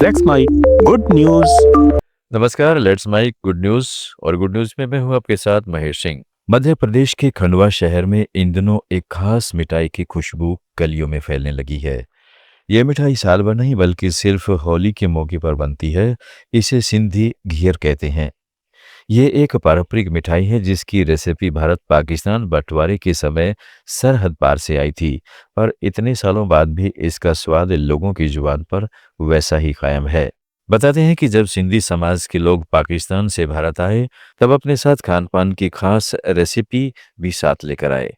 Let's my good news. नमस्कार, let's my good news. और good news में मैं हूं आपके साथ महेश सिंह। मध्य प्रदेश के खंडवा शहर में इन दिनों एक खास मिठाई की खुशबू गलियों में फैलने लगी है। यह मिठाई साल भर नहीं बल्कि सिर्फ होली के मौके पर बनती है। इसे सिंधी घियर कहते हैं। ये एक पारंपरिक मिठाई है जिसकी रेसिपी भारत पाकिस्तान बंटवारे के समय सरहद पार से आई थी, पर इतने सालों बाद भी इसका स्वाद लोगों की जुबान पर वैसा ही कायम है। बताते हैं कि जब सिंधी समाज के लोग पाकिस्तान से भारत आए, तब अपने साथ खान पान की खास रेसिपी भी साथ लेकर आए।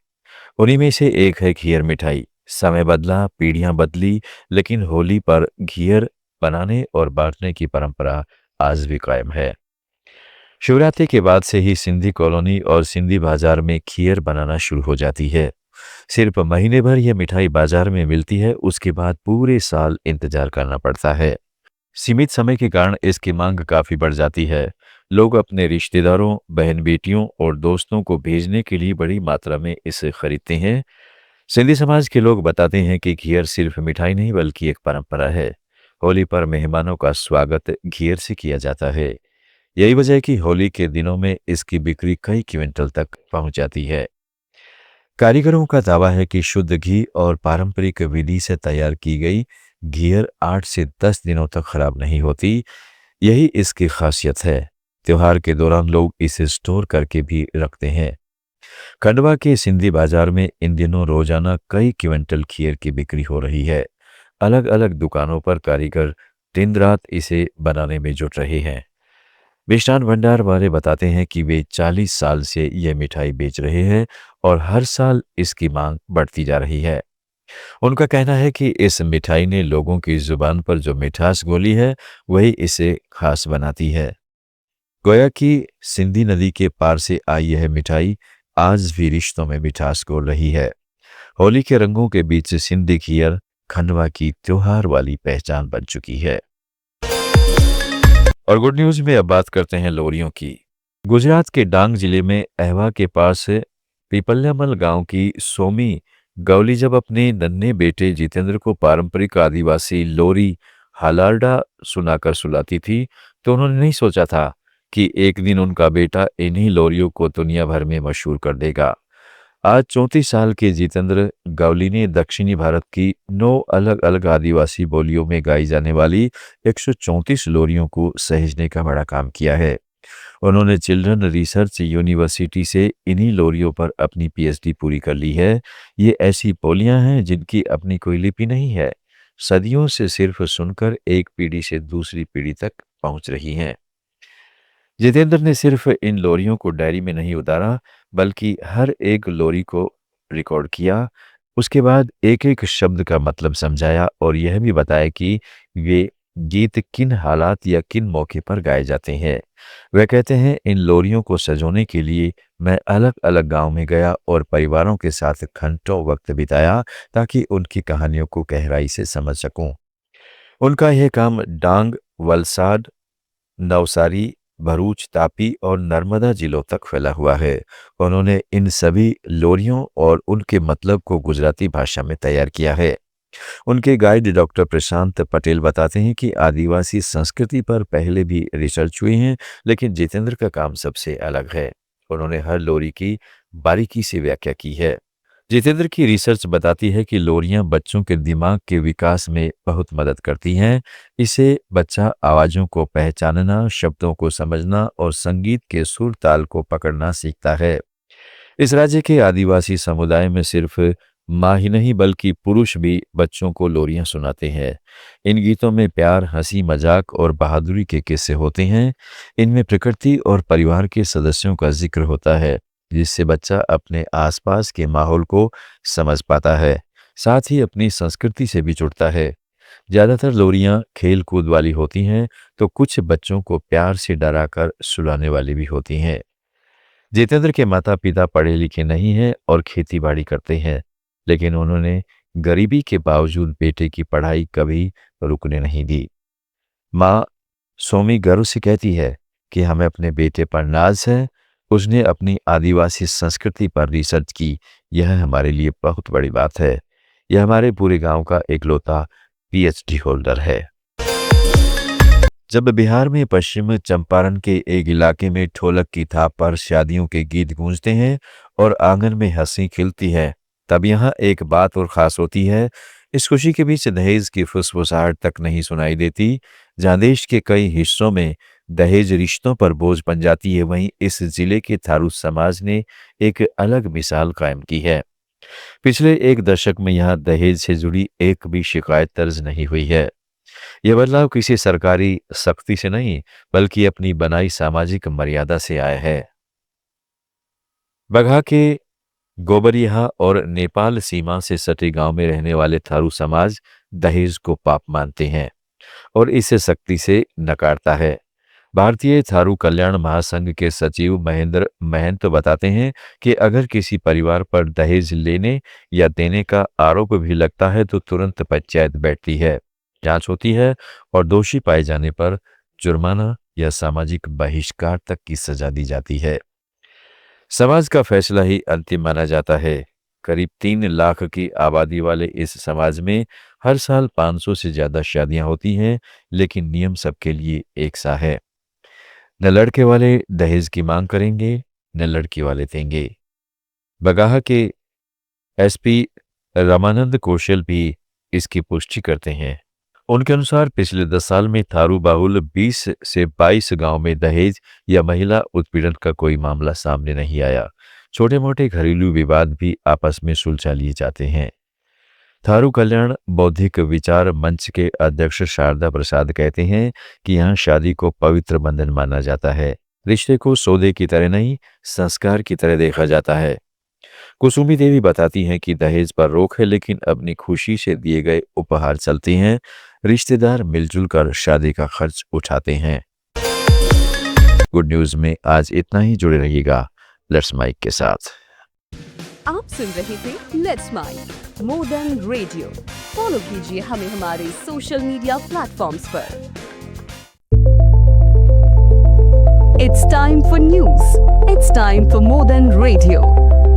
उन्हीं में से एक है घियर मिठाई। समय बदला, पीढ़ियां बदली, लेकिन होली पर घियर बनाने और बांटने की परंपरा आज भी कायम है। शिवरात्रि के बाद से ही सिंधी कॉलोनी और सिंधी बाजार में खीर बनाना शुरू हो जाती है। सिर्फ महीने भर यह मिठाई बाजार में मिलती है, उसके बाद पूरे साल इंतजार करना पड़ता है। सीमित समय के कारण इसकी मांग काफी बढ़ जाती है। लोग अपने रिश्तेदारों, बहन बेटियों और दोस्तों को भेजने के लिए बड़ी मात्रा में इसे खरीदते हैं। सिंधी समाज के लोग बताते हैं कि घियर सिर्फ मिठाई नहीं बल्कि एक परंपरा है। होली पर मेहमानों का स्वागत घियर से किया जाता है। यही वजह है कि होली के दिनों में इसकी बिक्री कई क्विंटल तक पहुंच जाती है। कारीगरों का दावा है कि शुद्ध घी और पारंपरिक विधि से तैयार की गई घियर 8 से 10 दिनों तक खराब नहीं होती। यही इसकी खासियत है। त्योहार के दौरान लोग इसे स्टोर करके भी रखते हैं। खंडवा के सिंधी बाजार में इन दिनों रोजाना कई क्विंटल खीर की बिक्री हो रही है। अलग अलग दुकानों पर कारीगर दिन रात इसे बनाने में जुट रहे हैं। मिष्ठान भंडार वाले बताते हैं कि वे 40 साल से यह मिठाई बेच रहे हैं और हर साल इसकी मांग बढ़ती जा रही है। उनका कहना है कि इस मिठाई ने लोगों की जुबान पर जो मिठास घोली है, वही इसे खास बनाती है। गोया कि सिंधी नदी के पार से आई यह मिठाई आज भी रिश्तों में मिठास घोल रही है। होली के रंगों के बीच सिंधी खीर खंडवा की त्योहार वाली पहचान बन चुकी है। और गुड न्यूज में अब बात करते हैं लोरियों की। गुजरात के डांग जिले में अहवा के पास पीपल्यामल गांव की सोमी गौली जब अपने नन्हे बेटे जितेंद्र को पारंपरिक आदिवासी लोरी हालारडा सुनाकर सुलाती थी, तो उन्होंने नहीं सोचा था कि एक दिन उनका बेटा इन्हीं लोरियों को दुनिया भर में मशहूर कर देगा। आज 34 साल के जितेंद्र गौली ने दक्षिणी भारत की 9 अलग अलग आदिवासी बोलियों में गाई जाने वाली 134 लोरियों को सहेजने का बड़ा काम किया है। उन्होंने चिल्ड्रन रिसर्च यूनिवर्सिटी से इन्हीं लोरियों पर अपनी पीएचडी पूरी कर ली है। ये ऐसी बोलियां हैं जिनकी अपनी कोई लिपि नहीं है। सदियों से सिर्फ सुनकर एक पीढ़ी से दूसरी पीढ़ी तक पहुंच रही हैं। जितेंद्र ने सिर्फ इन लोरियों को डायरी में नहीं उतारा, बल्कि हर एक लोरी को रिकॉर्ड किया। उसके बाद एक एक शब्द का मतलब समझाया और यह भी बताया कि वे गीत किन हालात या किन मौके पर गाए जाते हैं। वह कहते हैं, इन लोरियों को सजोने के लिए मैं अलग अलग गांव में गया और परिवारों के साथ घंटों वक्त बिताया, ताकि उनकी कहानियों को गहराई से समझ सकूं। उनका यह काम डांग, वलसाड, नवसारी, भरूच, तापी और नर्मदा जिलों तक फैला हुआ है। उन्होंने इन सभी लोरियों और उनके मतलब को गुजराती भाषा में तैयार किया है। उनके गाइड डॉक्टर प्रशांत पटेल बताते हैं कि आदिवासी संस्कृति पर पहले भी रिसर्च हुई है, लेकिन जितेंद्र का काम सबसे अलग है। उन्होंने हर लोरी की बारीकी से व्याख्या की है। जितेंद्र की रिसर्च बताती है कि लोरियां बच्चों के दिमाग के विकास में बहुत मदद करती हैं। इसे बच्चा आवाज़ों को पहचानना, शब्दों को समझना और संगीत के सुर ताल को पकड़ना सीखता है। इस राज्य के आदिवासी समुदाय में सिर्फ माँ ही नहीं बल्कि पुरुष भी बच्चों को लोरियां सुनाते हैं। इन गीतों में प्यार, हंसी मजाक और बहादुरी के किस्से होते हैं। इनमें प्रकृति और परिवार के सदस्यों का जिक्र होता है, जिससे बच्चा अपने आसपास के माहौल को समझ पाता है, साथ ही अपनी संस्कृति से भी जुड़ता है। ज्यादातर लोरियां खेल कूद वाली होती हैं, तो कुछ बच्चों को प्यार से डराकर सुलाने वाली भी होती हैं। जितेंद्र के माता पिता पढ़े लिखे नहीं हैं और खेती बाड़ी करते हैं, लेकिन उन्होंने गरीबी के बावजूद बेटे की पढ़ाई कभी रुकने नहीं दी। माँ सोमी गर्व से कहती है कि हमें अपने बेटे पर नाज है। उसने अपनी आदिवासी संस्कृति पर रिसर्च की। यह हमारे लिए बहुत बड़ी बात है। यह हमारे पूरे गांव का इकलौता पीएचडी होल्डर है। जब बिहार में पश्चिम चंपारण के एक इलाके में ढोलक की थाप पर शादियों के गीत गूंजते हैं और आंगन में हंसी खिलती है, तब यहाँ एक बात और खास होती है। इस खुशी के बीच दहेज की फुसफुसाहट तक नहीं सुनाई देती। जहाँ देश के कई हिस्सों में दहेज रिश्तों पर बोझ बन जाती है, वहीं इस जिले के थारू समाज ने एक अलग मिसाल कायम की है। पिछले एक दशक में यहाँ दहेज से जुड़ी एक भी शिकायत दर्ज नहीं हुई है। यह बदलाव किसी सरकारी सख्ती से नहीं, बल्कि अपनी बनाई सामाजिक मर्यादा से आया है। बगहा के गोबरिया और नेपाल सीमा से सटे गांव में रहने वाले थारू समाज दहेज को पाप मानते हैं और इसे सख्ती से नकारता है। भारतीय थारू कल्याण महासंघ के सचिव महेंद्र महंत बताते हैं कि अगर किसी परिवार पर दहेज लेने या देने का आरोप भी लगता है तो तुरंत पंचायत बैठती है, जांच होती है और दोषी पाए जाने पर जुर्माना या सामाजिक बहिष्कार तक की सजा दी जाती है। समाज का फैसला ही अंतिम माना जाता है। करीब 3 लाख की आबादी वाले इस समाज में हर साल 500 से ज्यादा शादियां होती हैं, लेकिन नियम सबके लिए एक सा है। न लड़के वाले दहेज की मांग करेंगे, न लड़की वाले देंगे। बगहा के एसपी रामानंद कौशल भी इसकी पुष्टि करते हैं। उनके अनुसार पिछले 10 साल में थारू बाहुल 20 से 22 गांव में दहेज या महिला उत्पीड़न का कोई मामला सामने नहीं आया। छोटे मोटे घरेलू विवाद भी आपस में सुलझा लिए जाते हैं। थारू कल्याण बौद्धिक विचार मंच के अध्यक्ष शारदा प्रसाद कहते हैं कि यहाँ शादी को पवित्र बंधन माना जाता है। रिश्ते को सौदे की तरह नहीं, संस्कार की तरह देखा जाता है। कुसुमी देवी बताती हैं कि दहेज पर रोक है, लेकिन अपनी खुशी से दिए गए उपहार चलते हैं। रिश्तेदार मिलजुल कर शादी का खर्च उठाते हैं। गुड न्यूज में आज इतना ही। जुड़े रहिएगा लेट्स माइक के साथ। आप सुन रहे थे let's mike more than radio. Follow कीजिए हमें हमारे सोशल मीडिया प्लेटफॉर्म्स पर। It's time for news. It's time for more than radio.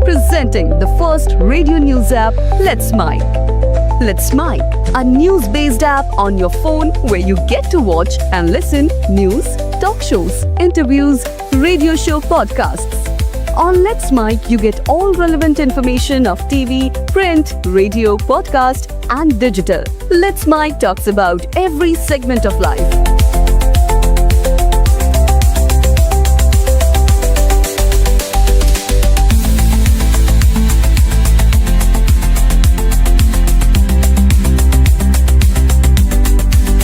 Presenting the first radio news app, Let's Mic. Let's Mic, a news-based app on your phone where you get to watch and listen news, talk shows, interviews, radio show podcasts. On Let's Mic, you get all relevant information of TV, print, radio, podcast, and digital. Let's Mic talks about every segment of life.